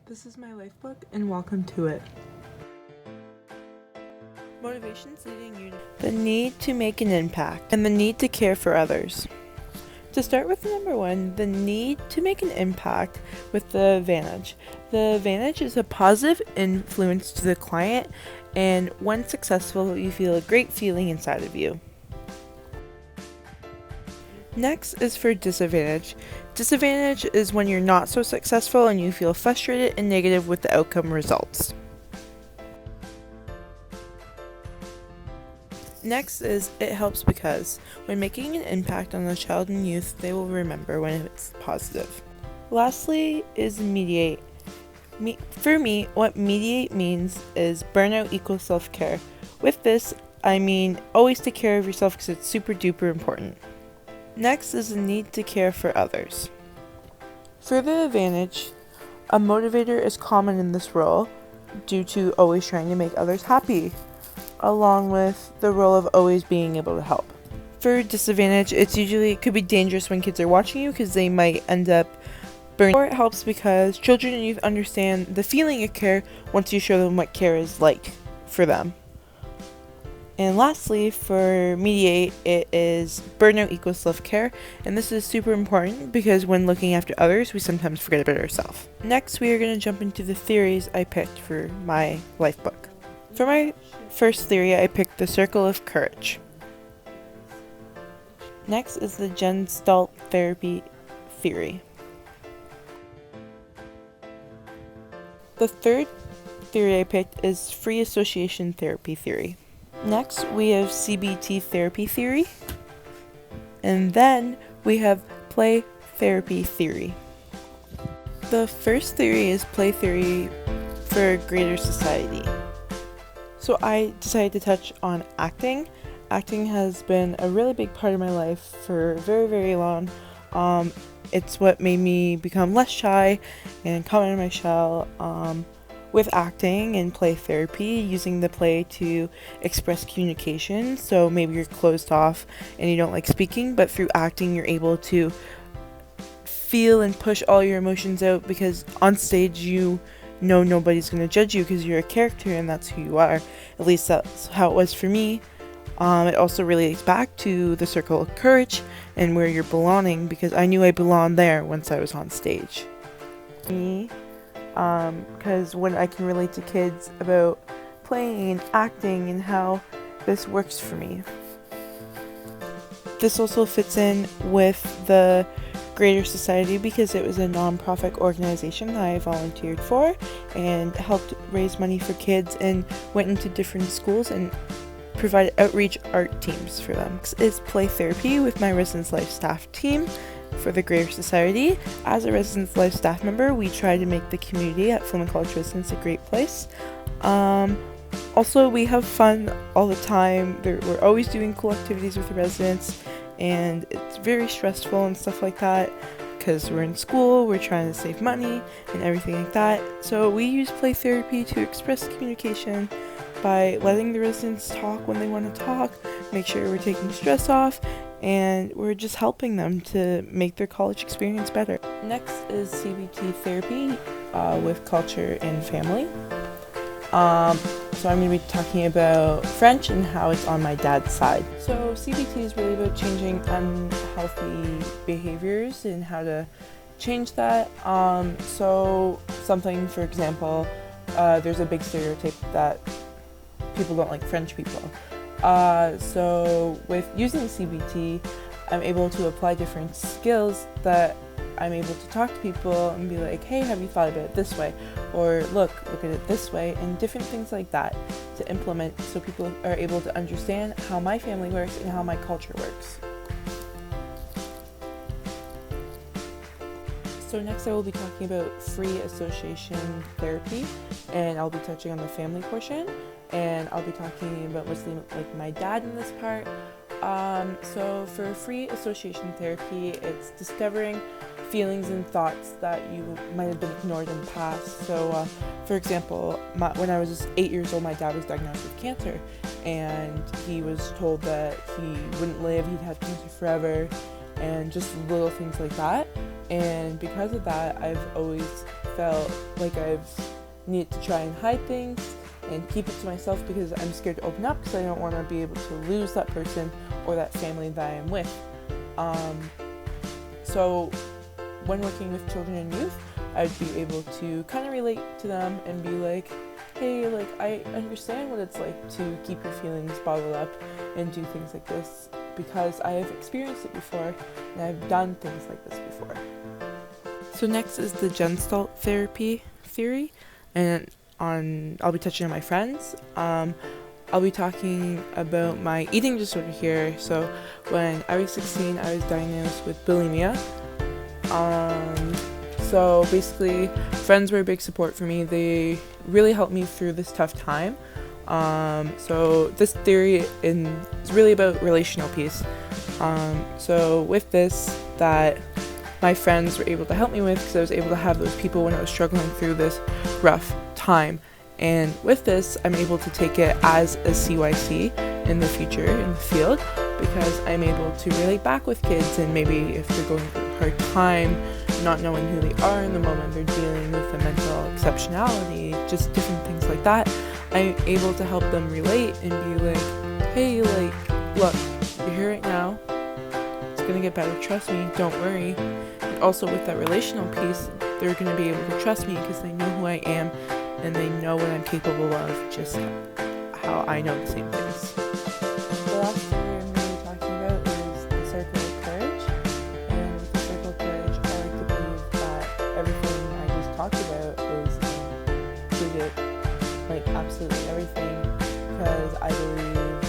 This is my life book, and welcome to it. Motivations leading you to the need to make an impact and the need to care for others. To start with number 1, the need to make an impact with the advantage. The advantage is a positive influence to the client, and when successful, you feel a great feeling inside of you. Next is for disadvantage. Disadvantage is when you're not so successful and you feel frustrated and negative with the outcome results. Next is it helps because when making an impact on the child and youth, they will remember when it's positive. Lastly is mediate. For me, what mediate means is burnout equals self-care. With this, I mean always take care of yourself because it's super duper important. Next is the need to care for others. For the advantage, a motivator is common in this role due to always trying to make others happy, along with the role of always being able to help. For disadvantage, it could be dangerous when kids are watching you because they might end up burning. Or it helps because children and youth understand the feeling of care once you show them what care is like for them. And lastly, for mediate, it is burnout equals self-care, and this is super important because when looking after others, we sometimes forget about ourselves. Next, we are going to jump into the theories I picked for my life book. For my first theory, I picked the circle of courage. Next is the Gestalt therapy theory. The third theory I picked is free association therapy theory. Next, we have CBT therapy theory, and then we have play therapy theory. The first theory is play theory for a greater society. So I decided to touch on acting. Acting has been a really big part of my life for very, very long. It's what made me become less shy and come out of my shell. With acting and play therapy, using the play to express communication. So maybe you're closed off and you don't like speaking, but through acting you're able to feel and push all your emotions out because on stage you know nobody's going to judge you because you're a character and that's who you are. At least that's how it was for me. It also relates back to the circle of courage and where you're belonging because I knew I belonged there once I was on stage. Because when I can relate to kids about playing and acting and how this works for me. This also fits in with the Greater Society because it was a non-profit organization that I volunteered for and helped raise money for kids and went into different schools and provided outreach art teams for them. It's play therapy with my residence life staff team. For the Greater Society. As a Residence Life staff member, we try to make the community at Film and College Residence a great place. Also, we have fun all the time. We're always doing cool activities with the residents, and it's very stressful and stuff like that because we're in school, we're trying to save money and everything like that. So we use play therapy to express communication by letting the residents talk when they want to talk, make sure we're taking stress off, and we're just helping them to make their college experience better. Next is CBT therapy with culture and family. So I'm going to be talking about French and how it's on my dad's side. So CBT is really about changing unhealthy behaviors and how to change that. So something, for example, there's a big stereotype that people don't like French people. So with using CBT, I'm able to apply different skills that I'm able to talk to people and be like, hey, have you thought about it this way? Or look at it this way, and different things like that to implement so people are able to understand how my family works and how my culture works. So next I will be talking about free association therapy, and I'll be touching on the family portion, and I'll be talking about mostly like my dad in this part. So for free association therapy, it's discovering feelings and thoughts that you might have been ignored in the past. So for example, when I was just 8 years old, my dad was diagnosed with cancer, and he was told that he wouldn't live, he'd have cancer forever, and just little things like that. And because of that, I've always felt like I've needed to try and hide things and keep it to myself because I'm scared to open up because I don't want to be able to lose that person or that family that I am with. So when working with children and youth, I'd be able to kind of relate to them and be like, hey, like, I understand what it's like to keep your feelings bottled up and do things like this because I have experienced it before and I've done things like this before. So next is the Gestalt therapy theory, and I'll be touching on my friends. I'll be talking about my eating disorder here. So when I was 16, I was diagnosed with bulimia. So basically, friends were a big support for me. They really helped me through this tough time. So this theory is really about relational peace. So with this, that my friends were able to help me with, because I was able to have those people when I was struggling through this rough time. And with this, I'm able to take it as a CYC in the future, in the field, because I'm able to relate back with kids, and maybe if they're going through a hard time, not knowing who they are in the moment, they're dealing with a mental exceptionality, just different things like that, I'm able to help them relate and be like, hey, like, look, you're here right now, it's gonna get better, trust me, don't worry. And also with that relational piece, they're gonna be able to trust me because they know who I am and they know what I'm capable of, just how I know the same things. The last theory I'm really talking about is the circle of courage. And with the circle of courage, I like to believe that everything I just talked about is included, like absolutely everything, because I believe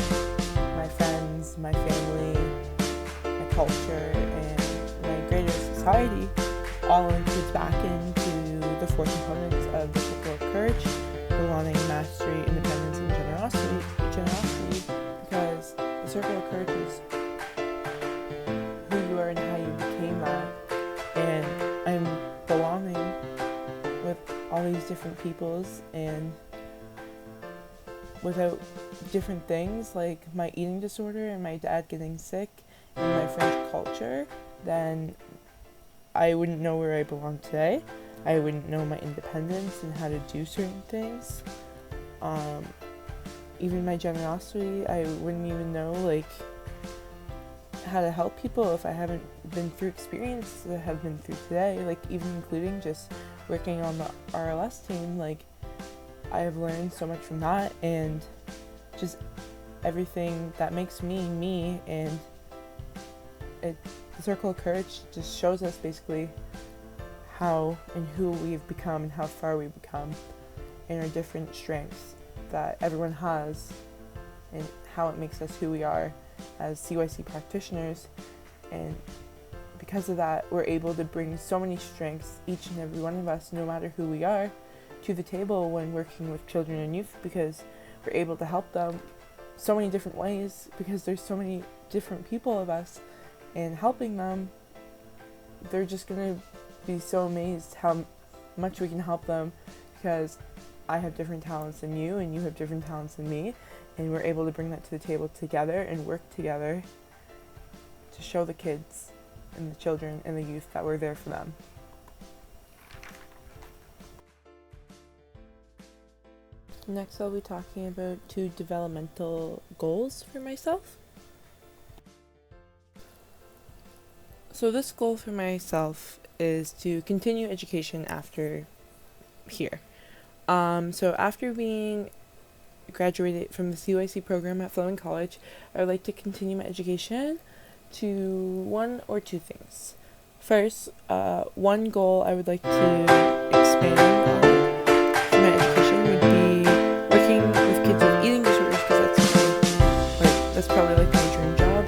my friends, my family, my culture, and my greater society all includes back into the four components of the circle of courage: belonging, mastery, independence, and generosity, because the circle of courage is who you are and how you became that. And I'm belonging with all these different peoples, and without different things like my eating disorder and my dad getting sick and my French culture, then I wouldn't know where I belong today. I wouldn't know my independence and how to do certain things. Even my generosity, I wouldn't even know like how to help people if I haven't been through experiences that I have been through today. Like even including just working on the RLS team, like I have learned so much from that, and just everything that makes me me. And the circle of courage just shows us basically how and who we've become and how far we've become, and our different strengths that everyone has, and how it makes us who we are as CYC practitioners. And because of that, we're able to bring so many strengths, each and every one of us, no matter who we are, to the table when working with children and youth, because we're able to help them so many different ways, because there's so many different people of us, and helping them, they're just going to be so amazed how much we can help them, because I have different talents than you and you have different talents than me, and we're able to bring that to the table together and work together to show the kids and the children and the youth that we're there for them. Next, I'll be talking about 2 developmental goals for myself. So this goal for myself is to continue education after here. So after being graduated from the CYC program at Fleming College, I would like to continue my education to 1 or 2 things. First, one goal I would like to expand on for my education would be working with kids with eating disorders, because that's probably like my dream job.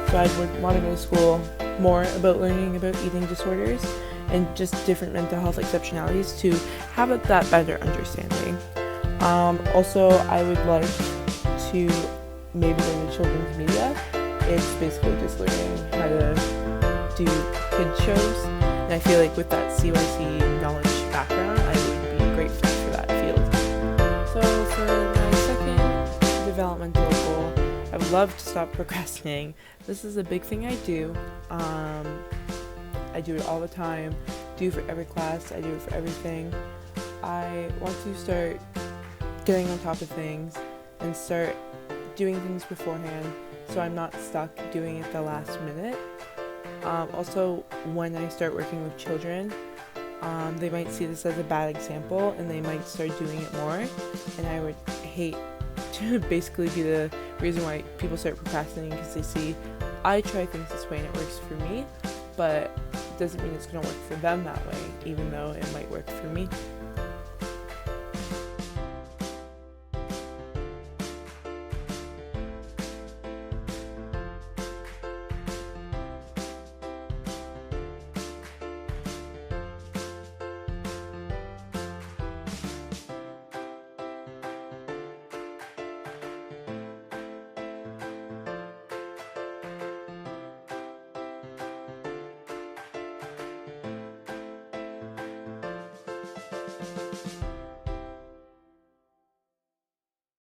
So I would want to go to school more about learning about eating disorders and just different mental health exceptionalities to have that better understanding. Also, I would like to maybe learn the children's media. It's basically just learning how to do kid shows, and I feel like with that CYC knowledge background, I would be a great fit for that field. So for my second developmental goal, I would love to stop procrastinating. This is a big thing I do. I do it all the time do for every class. I do it for everything. I want to start getting on top of things and start doing things beforehand so I'm not stuck doing it the last minute. Also, when I start working with children, they might see this as a bad example and they might start doing it more, and I would hate to basically be the reason why people start procrastinating because they see I try things this way and it works for me, but it doesn't mean it's going to work for them that way, even though it might work for me.